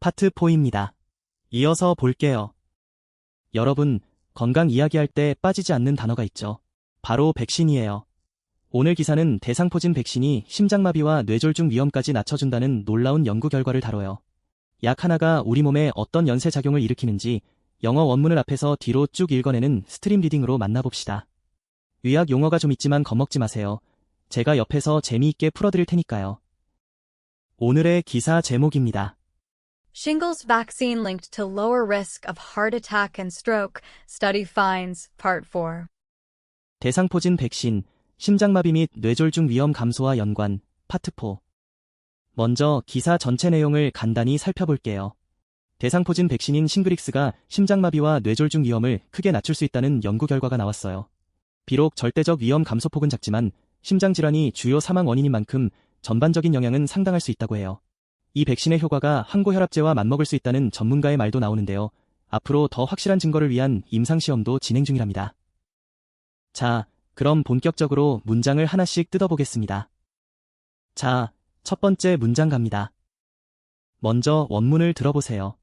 파트 4입니다. 이어서 볼게요. 여러분, 건강 이야기할 때 빠지지 않는 단어가 있죠. 바로 백신이에요. 오늘 기사는 대상포진 백신이 심장마비와 뇌졸중 위험까지 낮춰준다는 놀라운 연구 결과를 다뤄요. 약 하나가 우리 몸에 어떤 연쇄작용을 일으키는지 영어 원문을 앞에서 뒤로 쭉 읽어내는 스트림 리딩으로 만나봅시다. 의학 용어가 좀 있지만 겁먹지 마세요. 제가 옆에서 재미있게 풀어드릴 테니까요. 오늘의 기사 제목입니다. Shingles vaccine linked to lower risk of heart attack and stroke, study finds, part 4. 대상포진 백신, 심장마비 및 뇌졸중 위험 감소와 연관, 파트 4. 먼저 기사 전체 내용을 간단히 살펴볼게요. 대상포진 백신인 싱그릭스가 심장마비와 뇌졸중 위험을 크게 낮출 수 있다는 연구 결과가 나왔어요. 비록 절대적 위험 감소폭은 작지만 심장질환이 주요 사망 원인인 만큼 전반적인 영향은 상당할 수 있다고 해요. 이 백신의 효과가 항고혈압제와 맞먹을 수 있다는 전문가의 말도 나오는데요. 앞으로 더 확실한 증거를 위한 임상시험도 진행 중이랍니다. 자, 그럼 본격적으로 문장을 하나씩 뜯어보겠습니다. 자, 첫 번째 문장 갑니다. 먼저 원문을 들어보세요.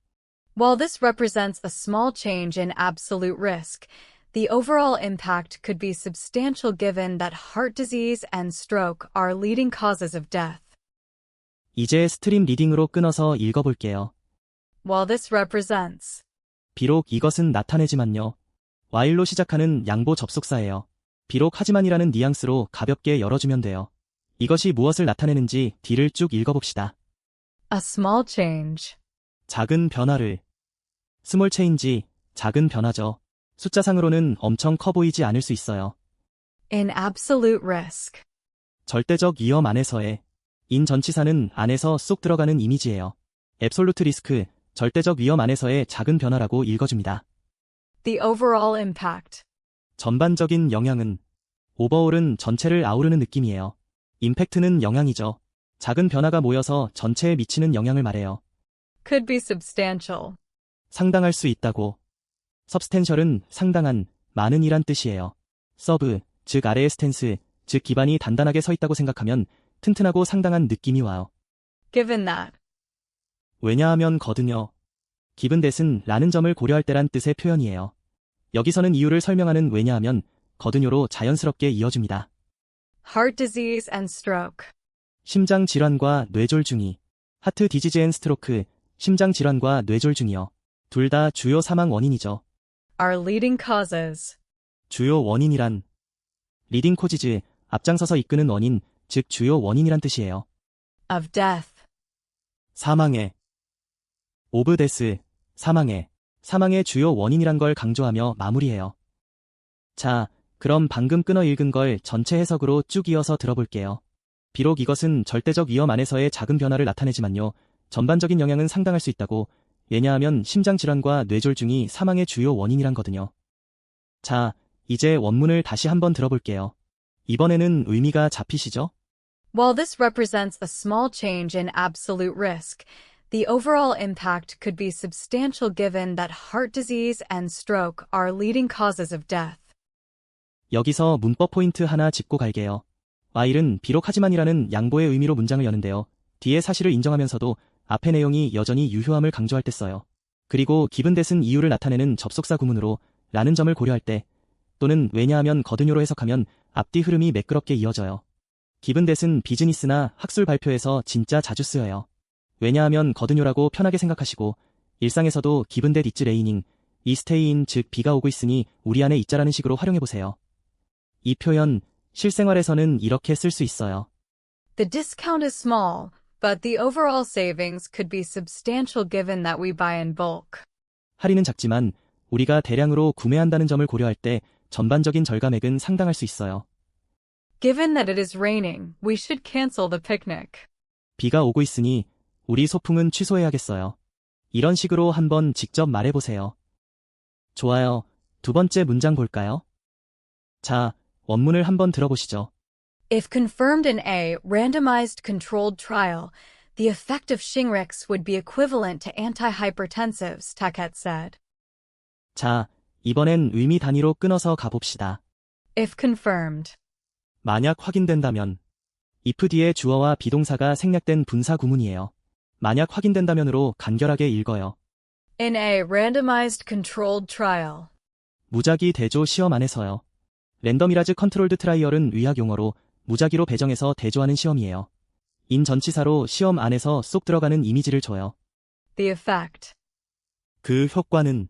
While this represents a small change in absolute risk, the overall impact could be substantial given that heart disease and stroke are leading causes of death. 이제 스트림 리딩으로 끊어서 읽어볼게요. While this represents, 비록 이것은 나타내지만요. while로 시작하는 양보 접속사예요. 비록 하지만이라는 뉘앙스로 가볍게 열어주면 돼요. 이것이 무엇을 나타내는지 뒤를 쭉 읽어봅시다. a small change, 작은 변화를. 스몰 체인지, 작은 변화죠. 숫자상으로는 엄청 커 보이지 않을 수 있어요. in absolute risk, 절대적 위험 안에서의 인 전치사는 안에서 쏙 들어가는 이미지예요. 앱솔루트 리스크, 절대적 위험 안에서의 작은 변화라고 읽어줍니다. the overall impact, 전반적인 영향은, 오버올은 전체를 아우르는 느낌이에요. 임팩트는 영향이죠. 작은 변화가 모여서 전체에 미치는 영향을 말해요. could be substantial, 상당할 수 있다고. substantial은 상당한, 많은 이란 뜻이에요. 서브, 즉 아래의 스탠스, 즉 기반이 단단하게 서 있다고 생각하면 튼튼하고 상당한 느낌이 와요. given that, 왜냐하면 거든요. 기분 대신 라는 점을 고려할 때란 뜻의 표현이에요. 여기서는 이유를 설명하는 왜냐하면 거든요로 자연스럽게 이어줍니다. heart disease and stroke, 심장 질환과 뇌졸중이, 하트 디지즈 앤 스트로크, 심장 질환과 뇌졸중이요. 둘 다 주요 사망 원인이죠. are leading causes, 주요 원인이란 리딩 코지즈, 앞장서서 이끄는 원인, 즉 주요 원인이란 뜻이에요. of death, 사망의 오브 데스, 사망의 주요 원인이란 걸 강조하며 마무리해요. 자, 그럼 방금 끊어 읽은 걸 전체 해석으로 쭉 이어서 들어볼게요. 비록 이것은 절대적 위험 안에서의 작은 변화를 나타내지만요. 전반적인 영향은 상당할 수 있다고. 왜냐하면 심장질환과 뇌졸중이 사망의 주요 원인이란 거든요. 자, 이제 원문을 다시 한번 들어볼게요. 이번에는 의미가 잡히시죠? While this represents a small change in absolute risk, the overall impact could be substantial given that heart disease and stroke are leading causes of death. 여기서 문법 포인트 하나 짚고 갈게요. while은 비록 하지만이라는 양보의 의미로 문장을 여는데요. 뒤에 사실을 인정하면서도 앞의 내용이 여전히 유효함을 강조할 때 써요. 그리고 기분 대신 이유를 나타내는 접속사 구문으로 라는 점을 고려할 때 또는 왜냐하면 거든요로 해석하면 앞뒤 흐름이 매끄럽게 이어져요. 기분 대신 비즈니스나 학술 발표에서 진짜 자주 쓰여요. 왜냐하면 거든요라고 편하게 생각하시고 일상에서도 기분 대 이츠 레이닝, 이 스테이인 즉 비가 오고 있으니 우리 안에 있자라는 식으로 활용해보세요. 이 표현 실생활에서는 이렇게 쓸 수 있어요. The discount is small, but the overall savings could be substantial given that we buy in bulk. 할인은 작지만 우리가 대량으로 구매한다는 점을 고려할 때 전반적인 절감액은 상당할 수 있어요. Given that it is raining, we should cancel the picnic. 비가 오고 있으니 우리 소풍은 취소해야겠어요. 이런 식으로 한번 직접 말해보세요. 좋아요. 두 번째 문장 볼까요? 자, 원문을 한번 들어보시죠. If confirmed in a randomized controlled trial, the effect of Shingrix would be equivalent to antihypertensives, Taquet said. 자, 이번엔 의미 단위로 끊어서 가봅시다. If confirmed, 만약 확인된다면 if 뒤에 주어와 비동사가 생략된 분사 구문이에요. 만약 확인된다면으로 간결하게 읽어요. In a randomized controlled trial. 무작위 대조 시험 안에서요. 랜덤이라즈 컨트롤드 트라이얼은 의학 용어로 무작위로 배정해서 대조하는 시험이에요. 인 전치사로 시험 안에서 쏙 들어가는 이미지를 줘요. The effect. 그 효과는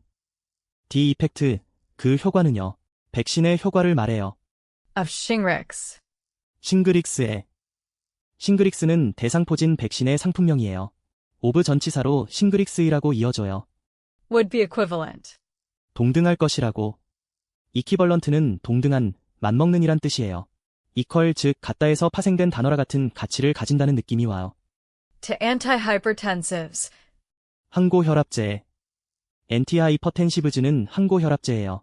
The effect, 그 효과는요. 백신의 효과를 말해요. Of Shingrix. 싱그릭스의 싱그릭스는 대상포진 백신의 상품명이에요. 오브 전치사로 싱그릭스이라고 이어져요. Would be equivalent. 동등할 것이라고. 이퀴벌런트는 동등한, 맞먹는이란 뜻이에요. 이퀄 즉 같다에서 파생된 단어라 같은 가치를 가진다는 느낌이 와요. To antihypertensives. 항고혈압제. 엔티하이퍼텐시브즈는 항고혈압제예요.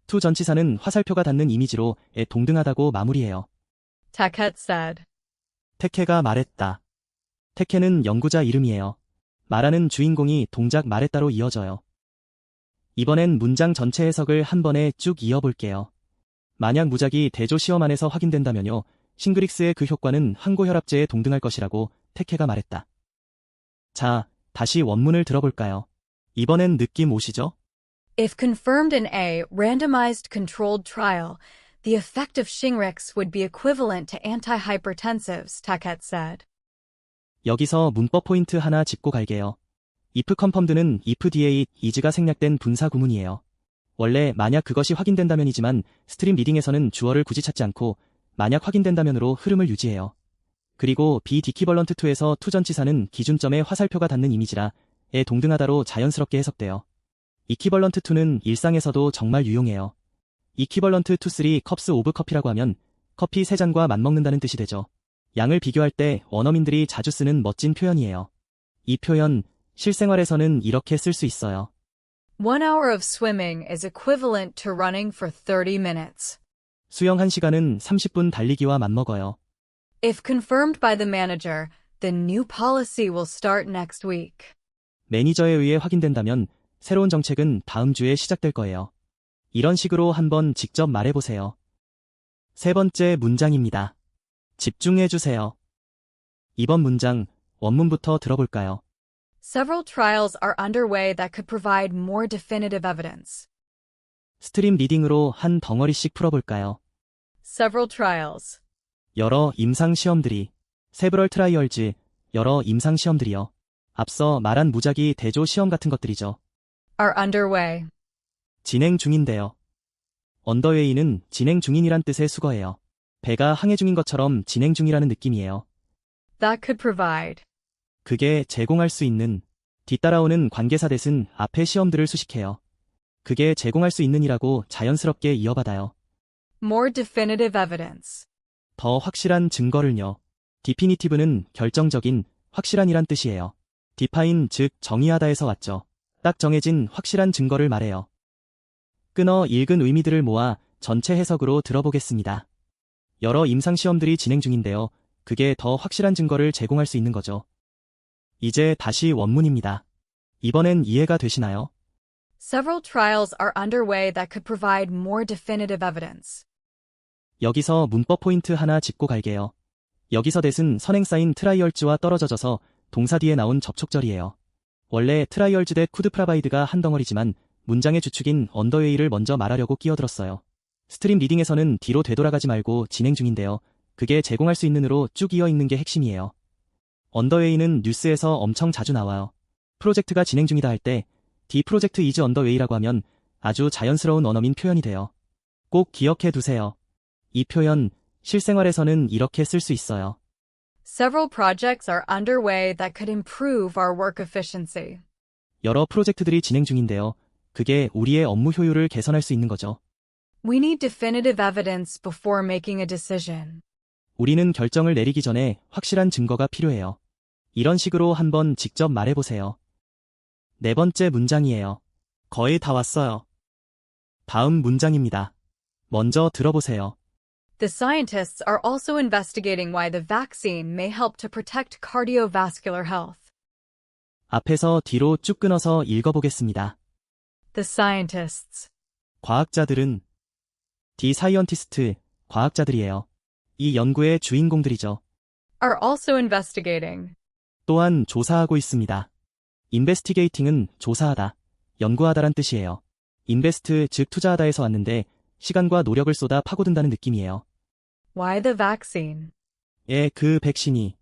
투 전치사는 화살표가 닿는 이미지로 에 동등하다고 마무리해요. Taket said. 테케가 말했다. 테케는 연구자 이름이에요. 말하는 주인공이 동작 말했다로 이어져요. 이번엔 문장 전체 해석을 한 번에 쭉 이어볼게요. 만약 무작위 대조 시험 안에서 확인된다면요. 싱그릭스의 그 효과는 항고혈압제에 동등할 것이라고 테케가 말했다. 자, 다시 원문을 들어볼까요? 이번엔 느낌 오시죠? If confirmed in a randomized controlled trial, the effect of Shingrix would be equivalent to antihypertensives, Taket said. 여기서 문법 포인트 하나 짚고 갈게요. if confirmed는 if 뒤에 is가 생략된 분사 구문이에요. 원래 만약 그것이 확인된다면이지만 스트림 리딩에서는 주어를 굳이 찾지 않고 만약 확인된다면으로 흐름을 유지해요. 그리고 be equivalent to에서 to 전치사는 기준점에 화살표가 닿는 이미지라 에 동등하다로 자연스럽게 해석돼요. equivalent to는 일상에서도 정말 유용해요. equivalent to 3 cups of coffee라고 하면 커피 3잔과 맞먹는다는 뜻이 되죠. 양을 비교할 때 원어민들이 자주 쓰는 멋진 표현이에요. 이 표현, 실생활에서는 이렇게 쓸 수 있어요. 1 hour of swimming is equivalent to running for 30 minutes. 수영 1시간은 30분 달리기와 맞먹어요. If confirmed by the manager, the new policy will start next week. 매니저에 의해 확인된다면 새로운 정책은 다음 주에 시작될 거예요. 이런 식으로 한번 직접 말해보세요. 세 번째 문장입니다. 집중해주세요. 이번 문장, 원문부터 들어볼까요? Several trials are underway that could provide more definitive evidence. 스트림 리딩으로 한 덩어리씩 풀어볼까요? Several trials. 여러 임상시험들이, several trials, 여러 임상시험들이요. 앞서 말한 무작위 대조 시험 같은 것들이죠. Are underway. 진행 중인데요. 언더웨이는 진행 중인이란 뜻의 수거예요. 배가 항해 중인 것처럼 진행 중이라는 느낌이에요. That could provide. 그게 제공할 수 있는, 뒤따라오는 관계사 대신 앞에 시험들을 수식해요. 그게 제공할 수 있는이라고 자연스럽게 이어받아요. More definitive evidence. 더 확실한 증거를요. definitive는 결정적인, 확실한이란 뜻이에요. define 즉 정의하다에서 왔죠. 딱 정해진 확실한 증거를 말해요. 끊어 읽은 의미들을 모아 전체 해석으로 들어보겠습니다. 여러 임상시험들이 진행 중인데요. 그게 더 확실한 증거를 제공할 수 있는 거죠. 이제 다시 원문입니다. 이번엔 이해가 되시나요? Several trials are underway that could provide more definitive evidence. 여기서 문법 포인트 하나 짚고 갈게요. 여기서 대신 선행사인 트라이얼즈와 떨어져져서 동사 뒤에 나온 접촉절이에요. 원래 트라이얼즈 대 쿠드 프라바이드가 한 덩어리지만 문장의 주축인 언더웨이를 먼저 말하려고 끼어들었어요. 스트림 리딩에서는 뒤로 되돌아가지 말고 진행 중인데요. 그게 제공할 수 있는으로 쭉 이어 있는 게 핵심이에요. 언더웨이는 뉴스에서 엄청 자주 나와요. 프로젝트가 진행 중이다 할 때 The project is underway라고 하면 아주 자연스러운 원어민 표현이 돼요. 꼭 기억해 두세요. 이 표현, 실생활에서는 이렇게 쓸 수 있어요. Several projects are underway that could improve our work efficiency. 여러 프로젝트들이 진행 중인데요. 그게 우리의 업무 효율을 개선할 수 있는 거죠. We need definitive evidence before making a decision. 우리는 결정을 내리기 전에 확실한 증거가 필요해요. 이런 식으로 한번 직접 말해보세요. 네 번째 문장이에요. 거의 다 왔어요. 다음 문장입니다. 먼저 들어보세요. The scientists are also investigating why the vaccine may help to protect cardiovascular health. 앞에서 뒤로 쭉 끊어서 읽어보겠습니다. The scientists. 과학자들은 The scientist, 과학자들이에요. 이 연구의 주인공들이죠. Are also investigating. 또한 조사하고 있습니다. investigating은 조사하다, 연구하다란 뜻이에요. invest 즉 투자하다에서 왔는데 시간과 노력을 쏟아 파고든다는 느낌이에요. Why the vaccine? 그 백신이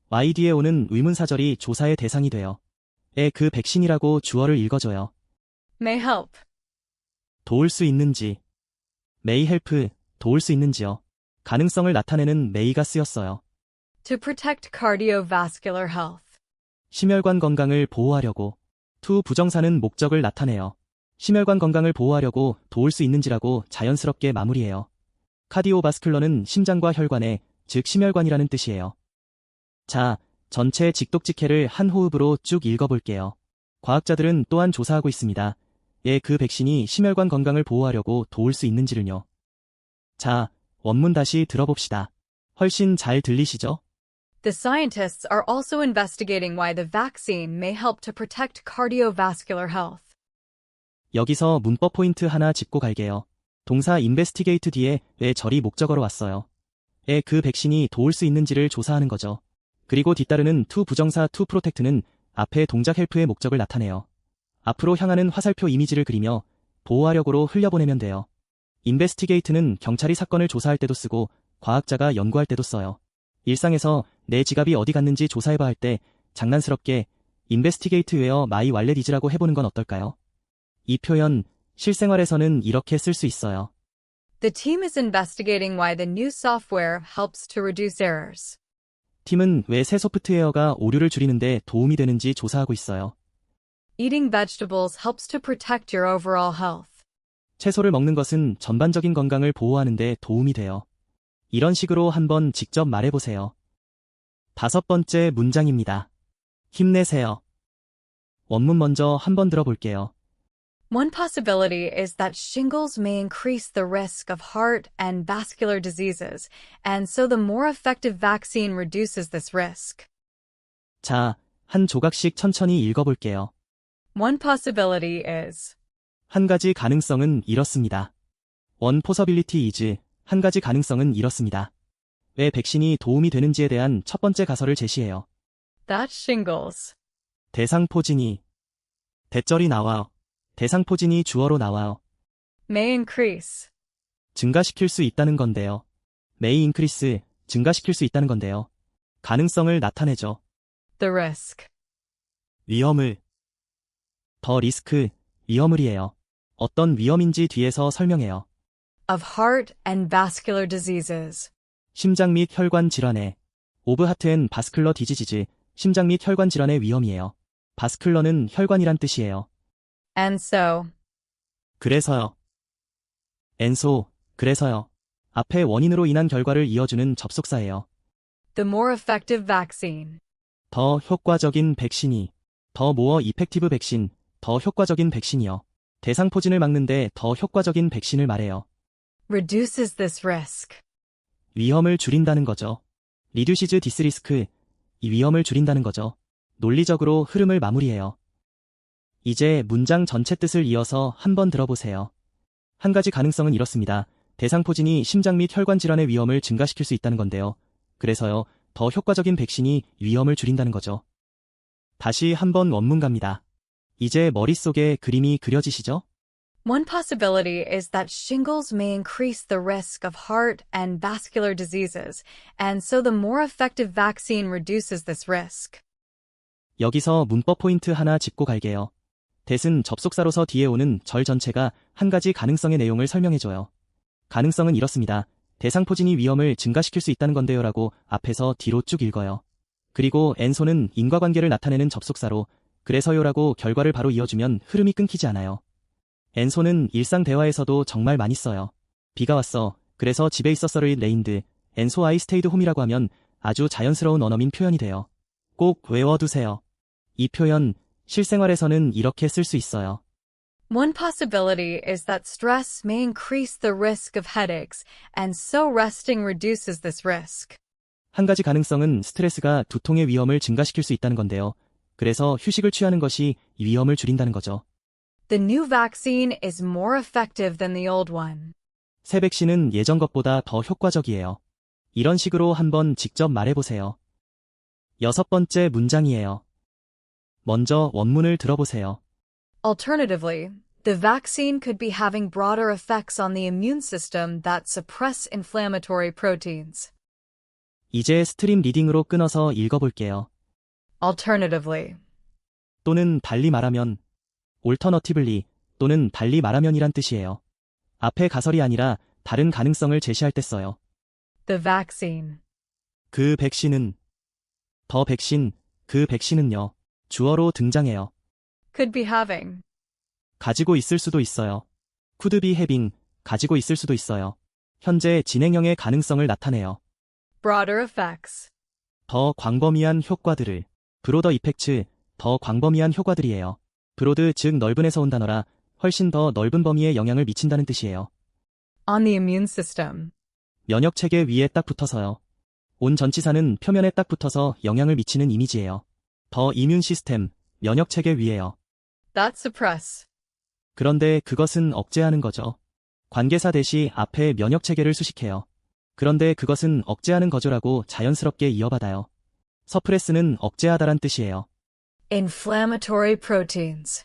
Y 뒤에 오는 의문사절이 조사의 대상이 돼요. 그 백신이라고 주어를 읽어줘요. May help. 도울 수 있는지. may help, 도울 수 있는지요. 가능성을 나타내는 may가 쓰였어요. To protect cardiovascular health. 심혈관 건강을 보호하려고. to 부정사는 목적을 나타내요. 심혈관 건강을 보호하려고 도울 수 있는지라고 자연스럽게 마무리해요. 카디오바스큘러는 심장과 혈관에, 즉 심혈관이라는 뜻이에요. 자, 전체 직독직해를 한 호흡으로 쭉 읽어볼게요. 과학자들은 또한 조사하고 있습니다. 그 백신이 심혈관 건강을 보호하려고 도울 수 있는지를요. 자, 원문 다시 들어봅시다. 훨씬 잘 들리시죠? The scientists are also investigating why the vaccine may help to protect cardiovascular health. 여기서 문법 포인트 하나 짚고 갈게요. 동사 investigate 뒤에 왜 절이 목적어로 왔어요. 그 백신이 도울 수 있는지를 조사하는 거죠. 그리고 뒤따르는 to 부정사 to protect는 앞에 동작 help의 목적을 나타내요. 앞으로 향하는 화살표 이미지를 그리며 보호하려고로 흘려보내면 돼요. investigate는 경찰이 사건을 조사할 때도 쓰고 과학자가 연구할 때도 써요. 일상에서 내 지갑이 어디 갔는지 조사해봐 할 때 장난스럽게 investigate where my wallet is라고 해보는 건 어떨까요? 이 표현 실생활에서는 이렇게 쓸 수 있어요. The team is investigating why the new software helps to reduce errors. 팀은 왜 새 소프트웨어가 오류를 줄이는데 도움이 되는지 조사하고 있어요. Eating vegetables helps to protect your overall health. 채소를 먹는 것은 전반적인 건강을 보호하는 데 도움이 돼요. 이런 식으로 한번 직접 말해보세요. 5번째 문장입니다. 힘내세요. 원문 먼저 한번 들어볼게요. One possibility is that shingles may increase the risk of heart and vascular diseases, and so the more effective vaccine reduces this risk. 자, 한 조각씩 천천히 읽어볼게요. One possibility is 한 가지 가능성은 이렇습니다. One possibility is, 한 가지 가능성은 이렇습니다. 왜 백신이 도움이 되는지에 대한 첫 번째 가설을 제시해요. that shingles 대상 포진이, 대절이 나와요. 대상 포진이 주어로 나와요. may increase 증가시킬 수 있다는 건데요. may increase, 증가시킬 수 있다는 건데요. 가능성을 나타내죠. the risk 위험을, 더 리스크, 위험을이에요. 어떤 위험인지 뒤에서 설명해요. of heart and vascular diseases. 심장 및 혈관 질환의, of heart and vascular disease, 심장 및 혈관 질환의 위험이에요. 바스클러는 혈관이란 뜻이에요. And so, 그래서요. and so, 그래서요. 앞에 원인으로 인한 결과를 이어주는 접속사예요. the more effective vaccine 더 효과적인 백신이, 더 more effective 백신, 더 효과적인 백신이요. 대상 포진을 막는데 더 효과적인 백신을 말해요. reduces this risk. 위험을 줄인다는 거죠. reduces this risk, 이 위험을 줄인다는 거죠. 논리적으로 흐름을 마무리해요. 이제 문장 전체 뜻을 이어서 한번 들어보세요. 한 가지 가능성은 이렇습니다. 대상 포진이 심장 및 혈관 질환의 위험을 증가시킬 수 있다는 건데요. 그래서요, 더 효과적인 백신이 위험을 줄인다는 거죠. 다시 한번 원문 갑니다. 이제 머릿속에 그림이 그려지시죠? One possibility is that shingles may increase the risk of heart and vascular diseases, and so the more effective vaccine reduces this risk. 여기서 문법 포인트 하나 짚고 갈게요. that은 접속사로서 뒤에 오는 절 전체가 한 가지 가능성의 내용을 설명해줘요. 가능성은 이렇습니다. 대상 포진이 위험을 증가시킬 수 있다는 건데요 라고 앞에서 뒤로 쭉 읽어요. 그리고 and소는 인과관계를 나타내는 접속사로 그래서요라고 결과를 바로 이어주면 흐름이 끊기지 않아요. and소는 일상 대화에서도 정말 많이 써요. 비가 왔어. 그래서 집에 있었어를 rained, and so I stayed home이라고 하면 아주 자연스러운 언어민 표현이 돼요. 꼭 외워두세요. 이 표현 실생활에서는 이렇게 쓸 수 있어요. One possibility is that stress may increase the risk of headaches, and so resting reduces this risk. 한 가지 가능성은 스트레스가 두통의 위험을 증가시킬 수 있다는 건데요. 그래서 휴식을 취하는 것이 이 위험을 줄인다는 거죠. The new vaccine is more effective than the old one. 새 백신은 예전 것보다 더 효과적이에요. 이런 식으로 한번 직접 말해보세요. 6번째 문장이에요. 먼저 원문을 들어보세요. Alternatively, the vaccine could be having broader effects on the immune system that suppress inflammatory proteins. 이제 스트림 리딩으로 끊어서 읽어볼게요. Alternatively, 또는 달리 말하면, alternatively 또는 달리 말하면이란 뜻이에요. 앞에 가설이 아니라 다른 가능성을 제시할 때 써요. the vaccine 그 백신은, 더 백신, 그 백신은요, 주어로 등장해요. could be having 가지고 있을 수도 있어요. could be having, 가지고 있을 수도 있어요. 현재 진행형의 가능성을 나타내요. broader effects. 더 광범위한 효과들을, 브로더 이펙트, 더 광범위한 효과들이에요. 브로드 즉 넓은에서 온 단어라 훨씬 더 넓은 범위에 영향을 미친다는 뜻이에요. On the immune system. 면역체계 위에 딱 붙어서요. 온 전치사는 표면에 딱 붙어서 영향을 미치는 이미지예요. 더 이뮨 시스템, 면역체계 위에요. That suppress. 그런데 그것은 억제하는 거죠. 관계사 대시 앞에 면역체계를 수식해요. 그런데 그것은 억제하는 거죠라고 자연스럽게 이어받아요. 서프레스는 억제하다란 뜻이에요. Inflammatory proteins.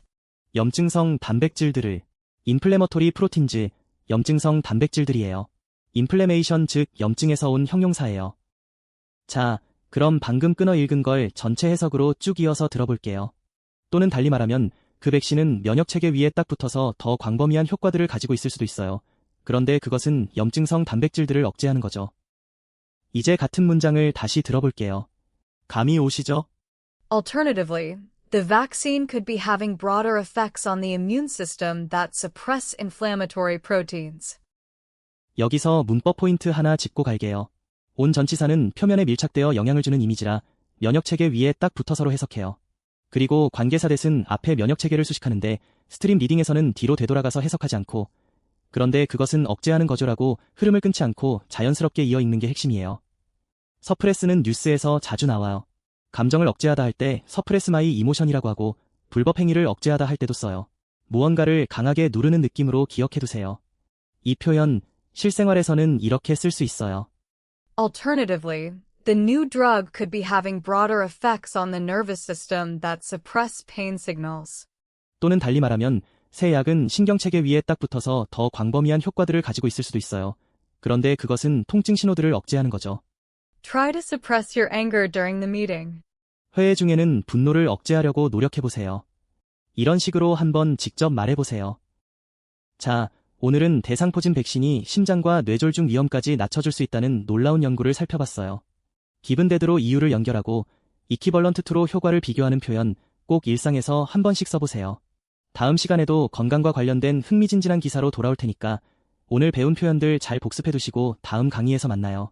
염증성 단백질들을, 인플레머토리 프로틴즈, 염증성 단백질들이에요. 인플레메이션 즉 염증에서 온 형용사예요. 자, 그럼 방금 끊어 읽은 걸 전체 해석으로 쭉 이어서 들어볼게요. 또는 달리 말하면 그 백신은 면역체계 위에 딱 붙어서 더 광범위한 효과들을 가지고 있을 수도 있어요. 그런데 그것은 염증성 단백질들을 억제하는 거죠. 이제 같은 문장을 다시 들어볼게요. 감이 오시죠? Alternatively, the vaccine could be having broader effects on the immune system that suppress inflammatory proteins. 여기서 문법 포인트 하나 짚고 갈게요. 온 전치사는 표면에 밀착되어 영향을 주는 이미지라 면역체계 위에 딱 붙어서로 해석해요. 그리고 관계사 대신 앞에 면역체계를 수식하는데 스트림 리딩에서는 뒤로 되돌아가서 해석하지 않고 그런데 그것은 억제하는 거죠라고 흐름을 끊지 않고 자연스럽게 이어 읽는 게 핵심이에요. 서프레스는 뉴스에서 자주 나와요. 감정을 억제하다 할 때 서프레스 마이 이모션이라고 하고 불법 행위를 억제하다 할 때도 써요. 무언가를 강하게 누르는 느낌으로 기억해두세요. 이 표현 실생활에서는 이렇게 쓸 수 있어요. Alternatively, the new drug could be having broader effects on the nervous system that suppress pain signals. 또는 달리 말하면 새 약은 신경체계 위에 딱 붙어서 더 광범위한 효과들을 가지고 있을 수도 있어요. 그런데 그것은 통증 신호들을 억제하는 거죠. Try to suppress your anger during the meeting. 회의 중에는 분노를 억제하려고 노력해보세요. 이런 식으로 한번 직접 말해보세요. 자, 오늘은 대상포진 백신이 심장과 뇌졸중 위험까지 낮춰줄 수 있다는 놀라운 연구를 살펴봤어요. 기분대대로 이유를 연결하고 이퀴벌런트2로 효과를 비교하는 표현 꼭 일상에서 한 번씩 써보세요. 다음 시간에도 건강과 관련된 흥미진진한 기사로 돌아올 테니까 오늘 배운 표현들 잘 복습해두시고 다음 강의에서 만나요.